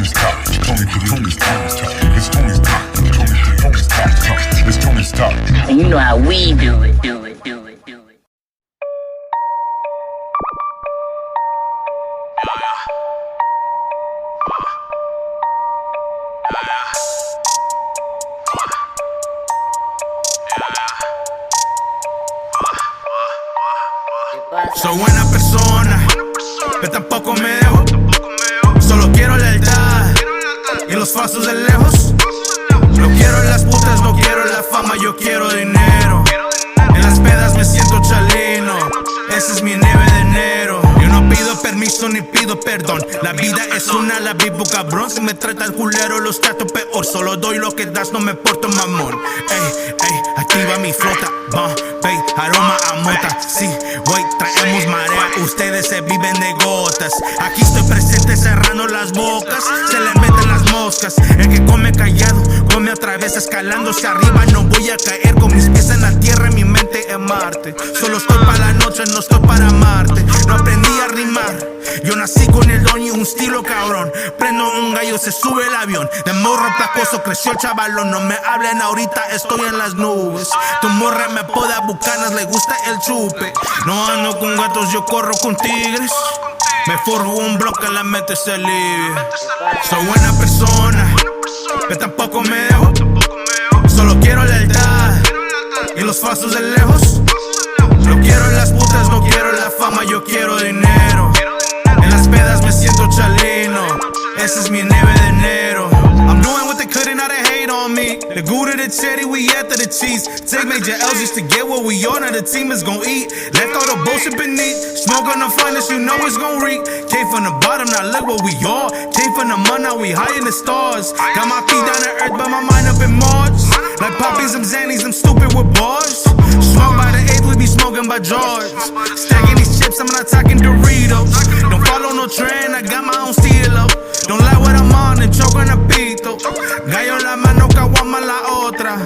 Tony's top. Tony's top. It's Tony's top. Tony's top. It's Tony's top. And you know how we do it. Soy buena persona, pero tampoco me dejo. Solo quiero lealtad y los falsos de lejos. No quiero las putas, no quiero la fama, yo quiero dinero. En las pedas me siento chalino, ese es mi 9 de enero. Yo no pido permiso ni pido perdón. La vida es una, la vivo cabrón. Si me tratan culero, los trato peor. Solo doy lo que das, no me porto mamón. Ey, activa mi flota. Bombay, aroma a mota. Sí, güey, traemos marea. Ustedes se viven de gotas. Aquí estoy presente cerrando las bocas. Se le meten las moscas. El que come callado, come otra vez escalando hacia arriba. No voy a caer con mis pies en la tierra y mi mente en Marte. Solo estoy para la noche, no estoy para Marte. No aprendí a rimar. Yo nací con el don y un estilo cabrón. Prendo un gallo, se sube el avión. De morro placoso creció el chavalón. No me hablen ahorita, estoy en las nubes. Tu morra me poda bucanas, le gusta el chupe. No ando con gatos, yo corro con tigres. Me forjo un bloque, la mente se alivia. Soy buena persona, pero tampoco me dejo. Solo quiero lealtad y los falsos de lejos. No quiero las putas, no quiero la fama, yo quiero dinero. En las pedas me siento chalino, ese es mi 9 de enero. I'm doing what they couldn't, now they hate on me. The goo to the cherry, we after the cheese. Take major L's just to get what we on, and the team is gon' eat. Left all the bullshit beneath. Smoke on the finest, you know it's gon' reek. Came from the bottom, now look what we are. Came from the mud, now we high in the stars. Got my feet down to earth, but my mind up in Mars. Like poppies, I'm Xannies, I'm stupid with bars. Smoke by the 8th, we be smoking by George. Stacking these chips, I'm not talking Doritos. Don't follow no trend, I got my own estilo. Don't like what I'm on and choke on a pito. Gallo en la mano, caguama en la otra.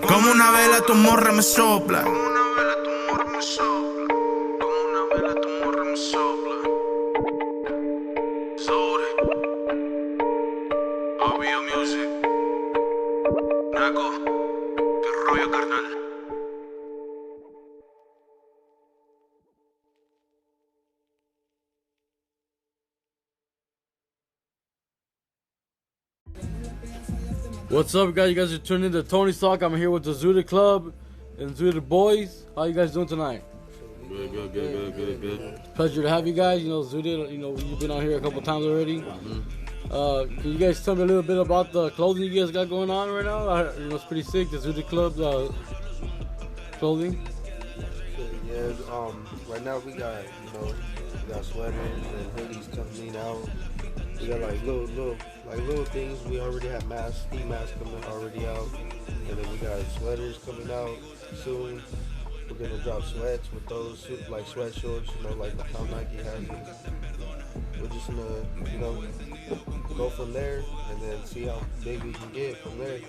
Como una vela tu morra me sopla. Como una vela tu morra me sopla. Como una vela tu morra me sopla. Zooted. Obvio music. Naco. Que rollo carnal. What's up, guys? You guys are tuning in to Tony's Talk. I'm here with the Zooted Club and Zooted Boyz. How you guys doing tonight? Good. Pleasure to have you guys. You know, Zooted, you've been on here a couple times already. Can you guys tell me a little bit about the clothing you guys got going on right now? It's pretty sick, the Zooted Club clothing. Yeah, right now we got, we got sweaters and hoodies coming out. We got like little things. We already have masks, ski masks coming already out, and then we got sweaters coming out soon. We're gonna drop sweats with those, like sweat shorts, like how Nike has it. We're just gonna, go from there and then see how big we can get from there.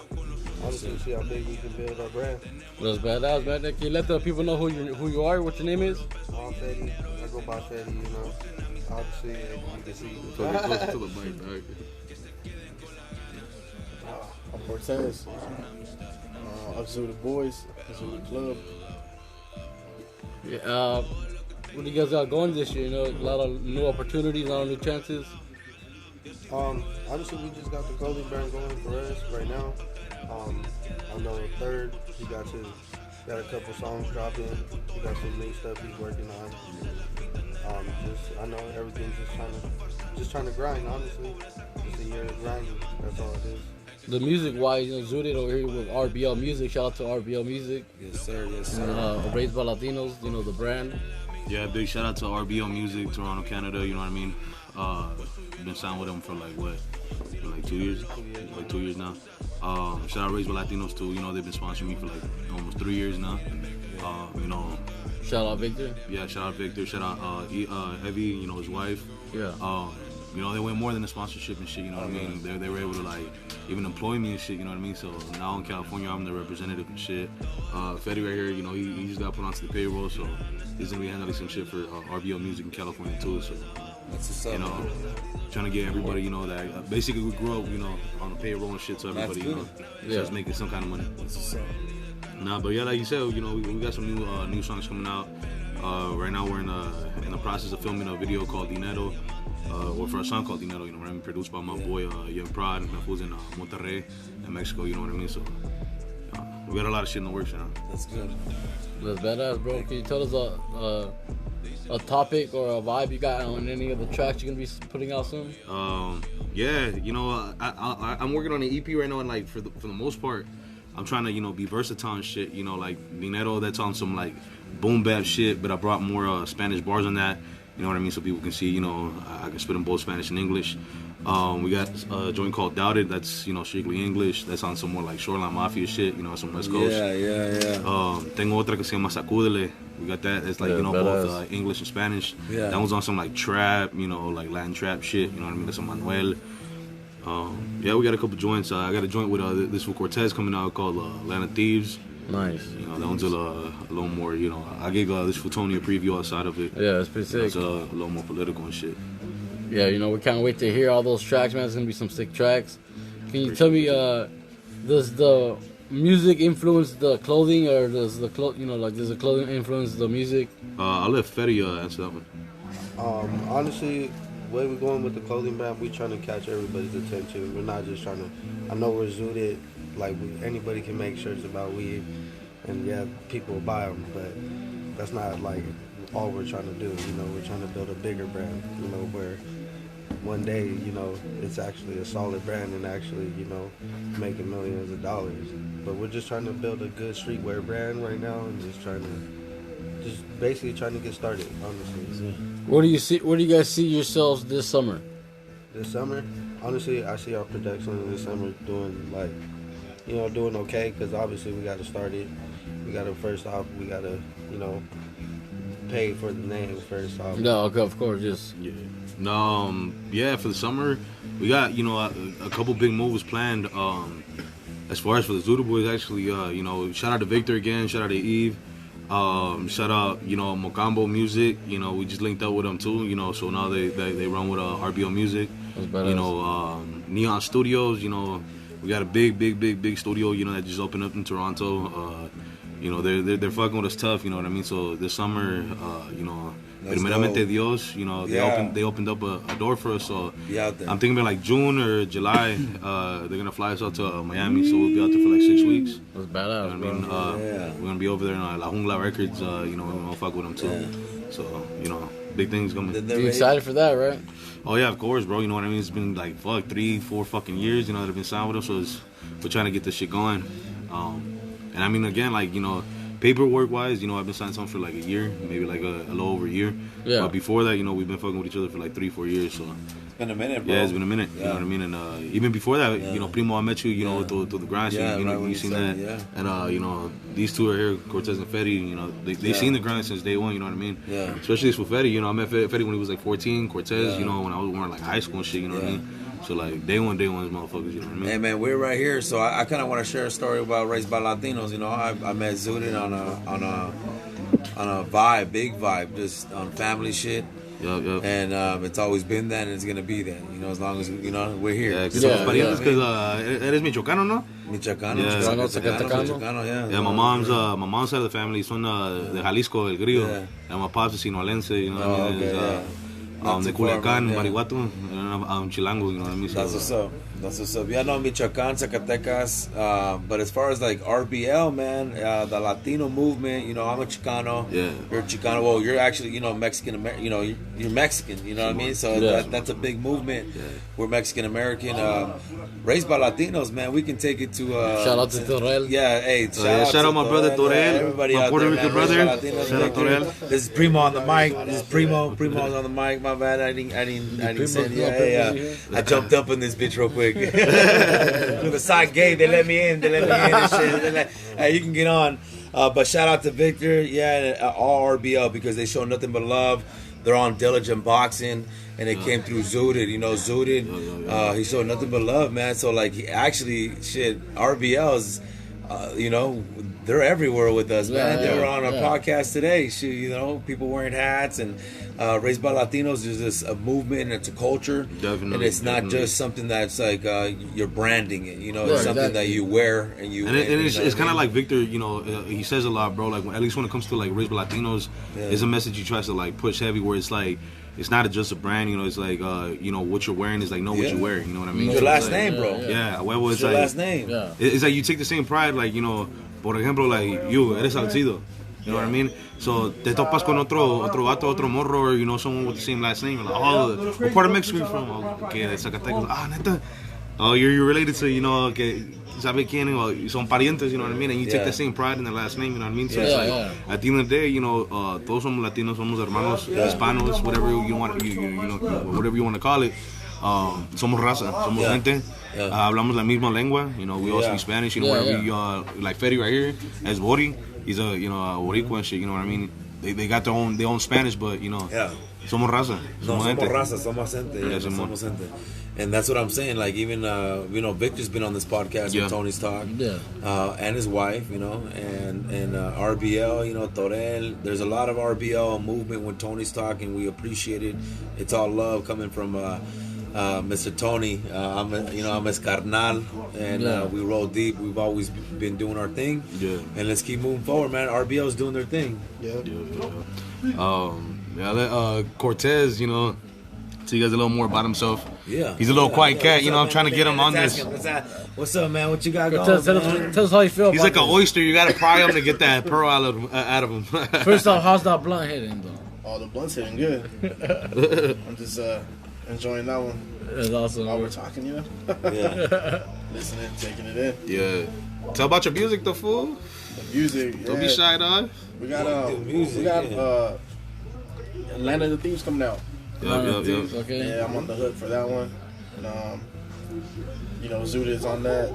Honestly, see how big we can build our brand. That's badass, man. Can you let the people know who you are, what your name is? I'm Fetty. I go by Fetty, Obviously, you can see. Close to the mic, dog. I'm Cortez. Of Zooted Boyz, Zooted Club. Yeah, what do you guys got going this year? A lot of new opportunities, a lot of new chances. Honestly, we just got the clothing brand going for us right now. On the 3rd, he got a couple songs dropping. He got some new stuff he's working on. I know everything's just trying to grind. Honestly, just a year of grinding. That's all it is. The music-wise, Zooted over here with RBL Music. Shout out to RBL Music. Yes, sir. Raised by Latinos, the brand. Yeah, big shout out to RBL Music, Toronto, Canada. You know what I mean? Been signed with them for like 2 years? Like 2 years now. Shout out Raised by Latinos too. They've been sponsoring me for like almost 3 years now. Shout out Victor. Yeah, shout out Victor. Shout out Evie, his wife. Yeah. They went more than a sponsorship and shit, you know what I mean? They were able to even employ me and shit, you know what I mean? So now in California, I'm the representative and shit. Fetty right here, he just got put onto the payroll, so he's gonna be handling some shit for RBL Music in California too. So That's what's up. You know, trying to get everybody, you know, that basically we grew up, you know, on a payroll and shit, so everybody, you know, just making some kind of money. That's what's up. Nah, but yeah, like you said, you know, we got some new songs coming out. Right now we're in the process of filming a video called Dinero, or for a song called Dinero, you know what I mean, produced by my boy Young Prod, who's in Monterrey, in Mexico, you know what I mean. So we got a lot of shit in the works now. That's good. That's badass, bro. Can you tell us a topic or a vibe you got on any of the tracks you're gonna be putting out soon? Yeah, you know, I'm working on an EP right now, and like for the most part, I'm trying to, you know, be versatile and shit. You know, like Dinero, that's on some like boom bap shit, but I brought more Spanish bars on that. You know what I mean? So people can see, you know, I can spit in both Spanish and English. We got a joint called Doubted, that's, you know, strictly English. That's on some more like Shoreline Mafia shit, you know, some West Coast. Yeah. Tengo otra que se llama Sacúdele. We got that. It's like, you know, both English and Spanish. Yeah. That one's on some like trap, you know, like Latin trap shit. You know what I mean? That's some Manuel. Yeah, we got a couple joints. I got a joint with this with Cortez coming out called Land of Thieves. Nice. You know, that one's a little more, you know, I gave this for Tony a preview outside of it. Yeah, it's pretty sick. It's a little more political and shit. Yeah, you know, we can't wait to hear all those tracks, man. It's gonna be some sick tracks. Can you tell me, does the music influence the clothing, or does the does the clothing influence the music? I'll let Fetty answer that one. Honestly, the way we're going with the clothing brand, we're trying to catch everybody's attention. We're not just trying to. I know we're Zooted, like anybody can make shirts about weed, and yeah, people will buy them, but that's not like all we're trying to do. You know, we're trying to build a bigger brand. You know, where one day, you know, it's actually a solid brand and actually, you know, making millions of dollars. But we're just trying to build a good streetwear brand right now, and just basically trying to get started, honestly. Where do you guys see yourselves this summer? This summer, honestly, I see our production this summer doing like, you know, doing okay, because obviously we got to start it. We got to first off, we got to, you know, pay for the name first off. No, of course, just yeah. No, yeah, for the summer, we got, you know, a couple big moves planned. As far as for the Zooted Boys, actually, you know, shout out to Victor again, shout out to Eve, shout out, you know, Mocambo Music. You know, we just linked up with them too. You know, so now they run with RBO Music. You know, Neon Studios. You know, we got a big studio. You know, that just opened up in Toronto. You know, they're fucking with us tough. You know what I mean? So this summer, you know. Primeramente Dios, you know, they opened up a door for us, so I'm thinking about like June or July, they're gonna fly us out to Miami, so we'll be out there for like 6 weeks. That's badass, you know what I mean? We're gonna be over there in La Jungla Records, you know, we're gonna fuck with them too. So, you know, big things coming. You excited for that, right? Oh yeah, of course, bro. You know what I mean? It's been like 3-4 fucking years, you know, that I've been signed with them, so we're trying to get this shit going. And I mean, again, like, you know, paperwork wise, you know, I've been signed something for like a year, maybe like a little over a year. Yeah. But before that, you know, we've been fucking with each other for like 3-4 years. So it's been a minute, bro. Yeah, it's been a minute. You know what I mean? And even before that, you know, Primo, I met you, you know, through the grind scene. You know, right, you seen that. And you know, these two are here, Cortez and Fetty. You know, they seen the grind since day one. You know what I mean? Yeah. Especially this with Fetty. You know, I met Fetty when he was like 14. Cortez, you know, when I was wearing like high school and shit. You know what I mean? So like day one, motherfuckers, you know what I mean? Hey man, we're right here, so I kind of want to share a story about Raised by Latinos. You know, I met Zooted on a vibe, big vibe, just on family shit. Yep. And it's always been that, and it's gonna be that. You know, as long as you know we're here. Yeah, because eres michoacano, no? Michoacano, yeah. Yeah, my mom's side of the family son de Jalisco, El Grillo. Yeah. And my pops is Sinaloense, you know what I mean? De Culiacán, Marihuato, Chilango, you know what I mean? That's what's up. Yeah, no, Michoacán, Zacatecas. But as far as like RBL, man, the Latino movement, you know, I'm a Chicano. Yeah. You're a Chicano. Well, you're actually, you know, Mexican American. You know, you're Mexican. You know what I mean? So that's a big movement. Yeah. We're Mexican American. Raised by Latinos, man. We can take it to. Shout out to Torel. Yeah, hey, shout out my brother Torel. Everybody my out Puerto there, Rican man. brother. Shout out Torel. This is Primo on the mic. This is Primo's on the mic. My bad. I didn't say it. Yeah. I jumped up in this bitch real quick. With the side gate, they let me in and shit. Hey, you can get on. But shout out to Victor, and all RBL, because they show nothing but love. They're on Diligent Boxing, and it came through Zooted. You know, Zooted, he showed nothing but love, man. So like, RBL is you know, they're everywhere with us, man. Yeah, They were on our yeah. podcast today. You know, people wearing hats and Raised by Latinos is just a movement and it's a culture. Definitely, And it's not definitely. just something that's like you're branding it. You know, Yeah, it's something exactly. that you wear and you. And it's you know kind what I of mean? like Victor, you know, he says a lot, bro. Like at least when it comes to like Raised by Latinos, Yeah. is a message he tries to like push heavy. Where it's like it's not just a brand, you know. It's like you know what you're wearing is like know what Yeah. you wear. You know what I mean? Your So last it's like, name, bro. Yeah, huevo, It's it's your like last name. Yeah. it's like you take the same pride, like you know, por ejemplo, like you eres Salcido. You know what I mean? So te topas con otro vato, otro morro, or you know someone with the same last name. You're like, oh, what part of Mexico you from? Oh, okay, de Zacatecas. Ah, neta. Oh, you're related to, you know, que sabe quién, o son parientes, you know what I mean? And you take Yeah. the same pride in the last name, you know what I mean? So Yeah. it's like, Yeah. at the end of the day, you know, todos somos Latinos, somos hermanos, hispanos, whatever you want, you know, whatever you want to call it. Somos raza, somos Yeah. gente. Yeah. Hablamos la misma lengua, you know, we all Yeah. speak Spanish, you know, Yeah, wherever you, like Fetty right here, as Bori, he's a, you know, a Boricua and shit, you know what I mean? They got their own Spanish, but, you know, Yeah. somos raza, No, somos gente. somos raza, somos gente. Yeah, Yeah, somos gente. And that's what I'm saying. Like even you know, Victor's been on this podcast Yeah. with Tony's Talk, Yeah. and his wife, you know, and RBL, you know, Torel. There's a lot of RBL movement with Tony's Talk, and we appreciate it. It's all love coming from Mr. Tony. I'm his carnal, and Yeah. we roll deep. We've always been doing our thing, Yeah. and let's keep moving forward, man. RBL's doing their thing. Yeah. Cortez, you know, tell you guys a little more about himself. Yeah, He's a little yeah, quiet yeah. cat, What's you know, up, I'm trying to man? get him on Let's this. ask him. Let's ask- What's up, man? What you got Tell, going, tell, man? us, tell us how you feel. He's about like an this. oyster, you gotta pry him to get that pearl out of him. First off, how's that blunt hitting though? All the blunts hitting good. I'm just enjoying that one It's awesome. while bro. we're talking, you know, Yeah. listening, taking it in. Yeah. Tell about your music, the fool. The music. Don't yeah. be shy, dog. We got Do music, we got yeah. Land of the Thieves coming out. Yup. Okay. Yeah, I'm on the hook for that one. And, you know, Zooted's on that.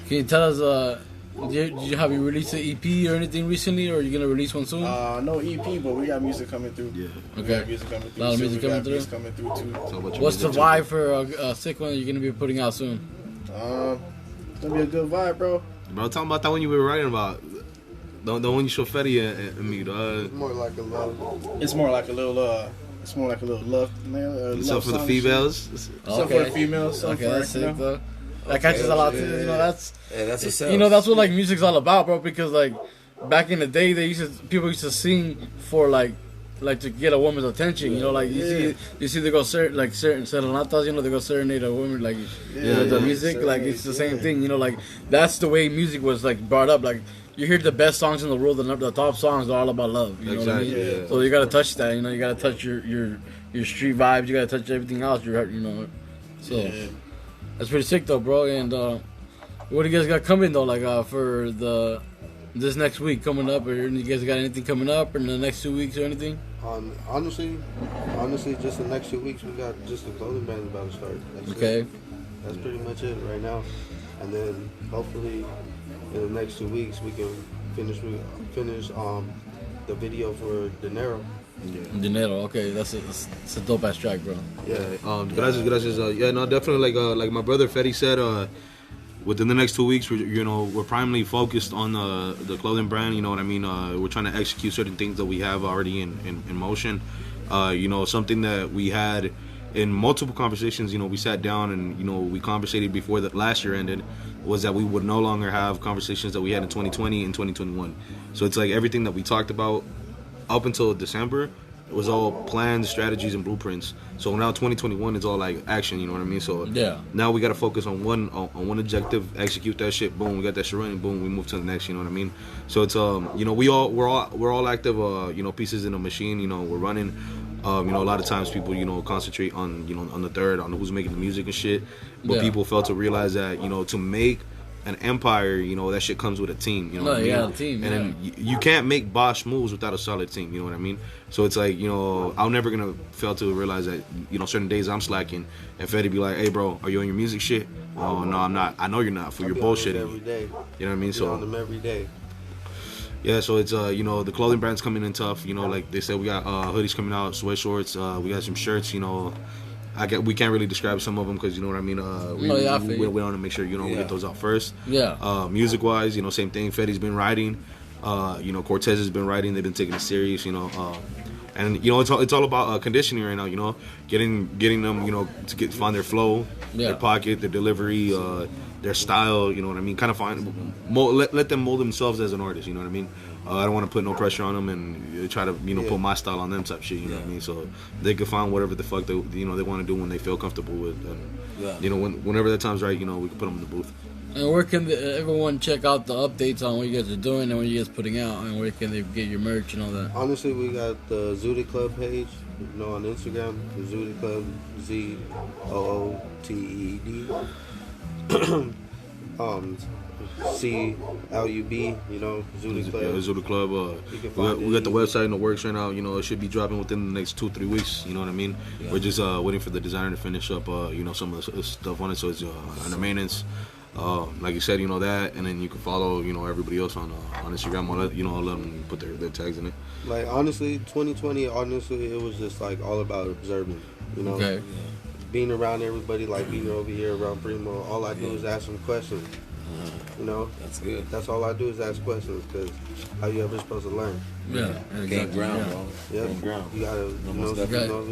Can you tell us, have you released an EP or anything recently, or are you gonna release one soon? No EP, but we got music coming through. Yeah. We Okay. got music coming through. Lot of soon. music We got coming through? beats coming through too. Tell about your What's the music, too. vibe for a sick one that you're gonna be putting out soon? It's gonna be a good vibe, bro. Bro, tell me about that one you were writing about. The one you showed Fetty and me, dog. More like a love. It's more like a little. It's more like a little love. Stuff for the females. Some for the females. Some Okay, for that's you sick know. though. That catches a lot too. You know, that's Yeah, that's what's up. you know that's what like music's all about, bro. Because like back in the day, people used to sing for like to get a woman's attention. You know, like you see they go certain serenatas. You know, they go serenade a woman like the music. Like it's the same thing. You know, like that's the way music was like brought up. Like you hear the best songs in the world, the top songs are all about love. You know what I mean? Exactly, yeah. So you gotta touch that. You know, you gotta touch your street vibes. You gotta touch everything else. You know, so that's pretty sick though, bro. And what do you guys got coming though? Like for this next week coming up, or you guys got anything coming up in the next 2 weeks or anything? Honestly, just the next 2 weeks we got just the clothing brand about to start. That's Okay. it. That's pretty much it right now. And then hopefully in the next 2 weeks we can finish the video for Dinero. Dinero. Okay, it's a dope ass track, bro. Yeah. Gracias. Yeah, no, definitely. Like my brother Fetty said, within the next 2 weeks, we're primarily focused on the clothing brand. You know what I mean? We're trying to execute certain things that we have already in motion. Something that we had in multiple conversations. We sat down and we conversated before the last year ended. Was that we would no longer have conversations that we had in 2020 and 2021. So it's like everything that we talked about up until December. It was all plans, strategies, and blueprints. So now 2021 is all like action. You know what I mean? So Yeah. now we got to focus on one objective, execute that shit. Boom, we got that shit running. Boom, we move to the next. You know what I mean? So it's we're all active. Pieces in a machine. We're running. A lot of times people concentrate on on the third, on who's making the music and shit. But Yeah. people fail to realize that to make an empire, that shit comes with a team. You know what I mean? Yeah, a team. And then you can't make boss moves without a solid team. You know what I mean? So it's like I'm never gonna fail to realize that certain days I'm slacking, and Fetty be like, "Hey, bro, are you on your music shit?" Oh no, I'm not. I know you're not. For your bullshit every day. You know what I mean? Be on them So every day. yeah, so it's the clothing brand's coming in tough. Like they said, we got hoodies coming out, sweatshorts. We got some shirts. we can't really describe some of them because you know what I mean. We want to make sure we get those out first. Yeah. Music wise, same thing. Fetty's been writing. Cortez has been writing. They've been taking it serious. And it's all about conditioning right now. Getting them to find their flow, their pocket, their delivery, their style. You know what I mean? Kind of let them mold themselves as an artist. You know what I mean? I don't want to put no pressure on them and try to put my style on them type shit. You know what I mean? So they can find whatever the fuck they want to do when they feel comfortable with. And whenever that time's right, we can put them in the booth. And where can everyone check out the updates on what you guys are doing and what you guys putting out, and where can they get your merch and all that? Honestly, we got the Zooted Club page, on Instagram, the Zooted Club, ZOOTED. CLUB, Zooted Club. Yeah, Zooted Club. We got the website in the works right now. It should be dropping within the next 2-3 weeks. You know what I mean? Yeah. We're just waiting for the designer to finish up, some of the stuff on it. So it's under maintenance. Like you said, that, and then you can follow, everybody else on Instagram. I'll let them put their tags in it. Like honestly, 2020, it was just like all about observing. Okay. Being around everybody, like being over here around Primo. All I do is ask them questions. That's good. That's all I do is ask questions, because how you ever supposed to learn? Yeah, Gain ground, bro. Yeah, Gain ground. You gotta,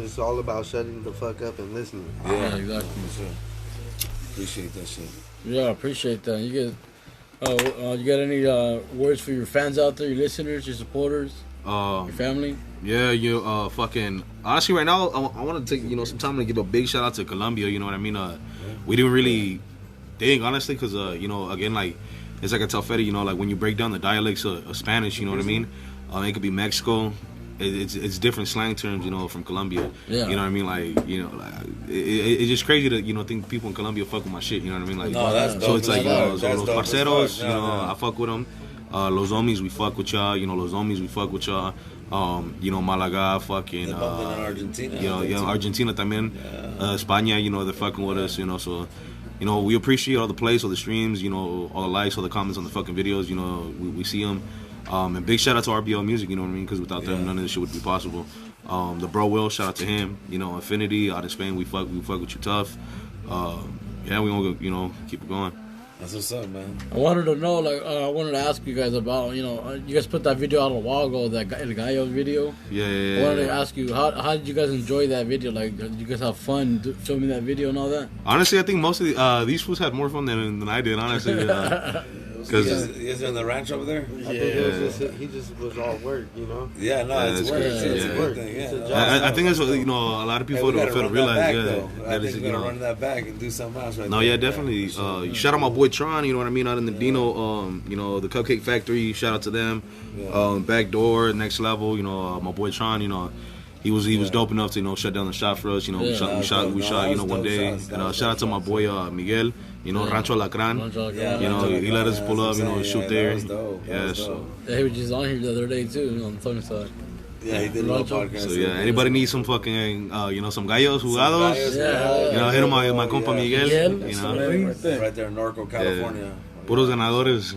it's all about shutting the fuck up and listening. Yeah, exactly. Appreciate that shit. Yeah, appreciate that. You got any words for your fans out there, your listeners, your supporters, your family? Yeah, fucking honestly, right now I want to take some time to give a big shout out to Colombia. You know what I mean? We didn't really think, honestly, because again, like it's like I tell Fetty, like when you break down the dialects of Spanish, you know what I mean? It could be Mexico. It's different slang terms, from Colombia. Yeah. You know what I mean? Like, it's just crazy to, think people in Colombia fuck with my shit. You know what I mean? Like, no, that's dope. So it's like, Los parceros, I fuck with them. Los homies, we fuck with y'all. Los homies, we fuck with y'all. Malaga, fucking. Argentina. Argentina también. España, they're fucking with us. So. We appreciate all the plays, all the streams, all the likes, all the comments on the fucking videos. We see them. And big shout out to RBL Music, you know what I mean? Because without them, none of this shit would be possible. The bro Will, shout out to him. Infinity out in Spain, we fuck with you tough. We gonna go, keep it going. That's what's up, man. I wanted to know, I wanted to ask you guys about, you guys put that video out a while ago, that El Gallo video. Yeah. I wanted to ask you, how did you guys enjoy that video? Like, did you guys have fun filming that video and all that? Honestly, I think most of these fools had more fun than I did, honestly. Because he's in the ranch over there. He just was all work, Yeah, no, it's work. It's a work. thing. It's a job. I think that's what a lot of people don't fail to realize. I think we gotta run that back and do something else. No, yeah, definitely. Shout out my boy Tron. You know what I mean? Out in the Dino, the Cupcake Factory. Shout out to them. Backdoor, Next Level. My boy Tron. He was dope enough to shut down the shop for us. We shot one day. And shout out to my boy Miguel. Rancho Alacran. He let us pull up. Shoot there. Yeah, so he was just on here the other day too, on the Tony side. Yeah, he did a little podcast. So anybody needs some fucking some gallos jugados? Hit him my compa Miguel. Right there in Norco, California. Puros ganadores.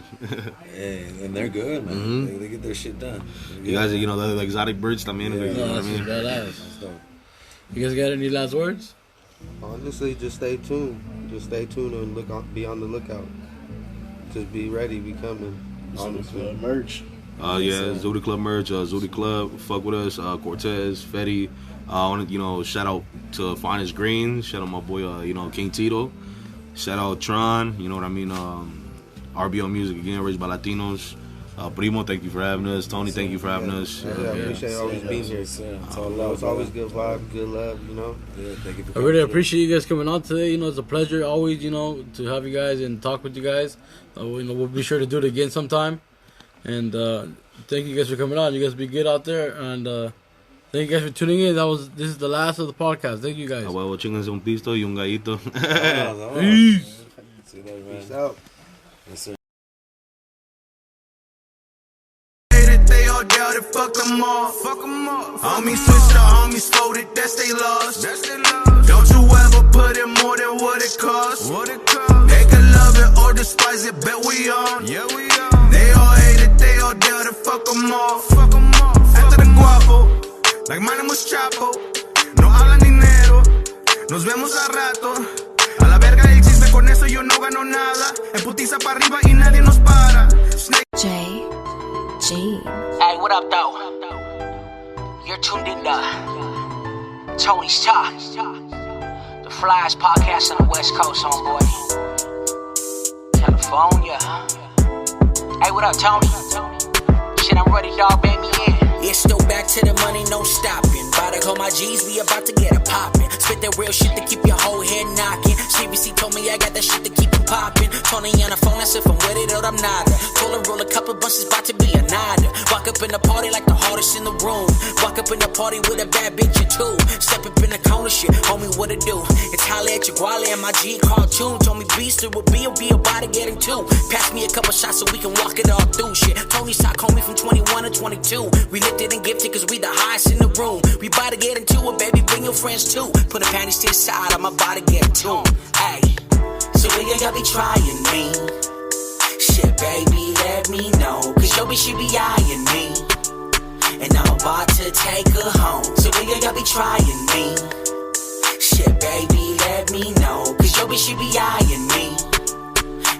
And they're good, man. They get their shit done. You guys, the exotic birds también. Badass. You guys got any last words? Honestly, just stay tuned. And be on the lookout. Just be ready, be coming. Honestly. Merch. Zooted Club merch. Zooted Club, fuck with us. Cortez, Fetty. I want to, shout out to Finest Greens. Shout out my boy, King Tito. Shout out Tron. You know what I mean? RBL Music again, raised by Latinos. Primo, thank you for having us. Tony, thank you for having us. I appreciate always being here. It's always good vibe, good love, Thank you for I really appreciate you guys coming on today. It's a pleasure always, to have you guys and talk with you guys. We'll be sure to do it again sometime. And thank you guys for coming on. You guys be good out there. And thank you guys for tuning in. This is the last of the podcast. Thank you guys. Chingas un pisto y un gallito. Peace. See you later, man. Peace out. Yes, sir. They all doubted, fuck them all. Homies switched up, homies folded, that's they loss. Don't you ever put in more than what it costs. They can love it or despise it, bet we on. They all hate it, they all doubted, fuck them all. After the guapo, like my name was Chapo. No habla dinero, Nos vemos a rato. A la verga el chisme, con eso yo no gano nada. En putiza para arriba y nadie nos para. J. G. Hey, what up, though? You're tuned in to Tony's Talk, the flyest podcast on the West Coast, homeboy. California. Hey, what up, Tony? Shit, I'm ready, dog. Bang me in. Yeah, still back to the money, no stopping. About to call my G's, we about to get it poppin'. Spit that real shit to keep your whole head knocking. CBC told me I got that shit to keep it poppin'. Tony on the phone, that's if I'm with it or I'm not. Pull and roll a couple bunches, about to be a nada. Walk up in the party like the hardest in the room. Walk up in the party with a bad bitch or two. Step up in the corner, shit, homie, what it do? It's holla at your guale and my G cartoon. Told me beast, it will be about to getting two. Pass me a couple shots so we can walk it all through, shit. Tony's Talk, homie, from 21 to 22. We lifted and gifted cause we the highest in the room. We about to get into it, baby, bring your friends too. Put the panties to the side, I'm about to get tuned. Hey, so will y'all be trying me? Shit, baby, let me know. Cause yo, she be eyeing me. And I'm about to take her home. So will y'all be trying me? Shit, baby, let me know. Cause yo, she be eyeing me.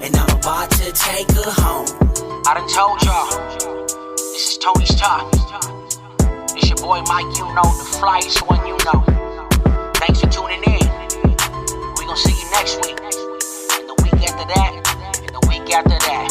And I'm about to take her home. I done told y'all, this is Tony's Talk. It's your boy Mike, you know, the flyest one you know. Thanks for tuning in. We gon' see you next week, and the week after that, and the week after that.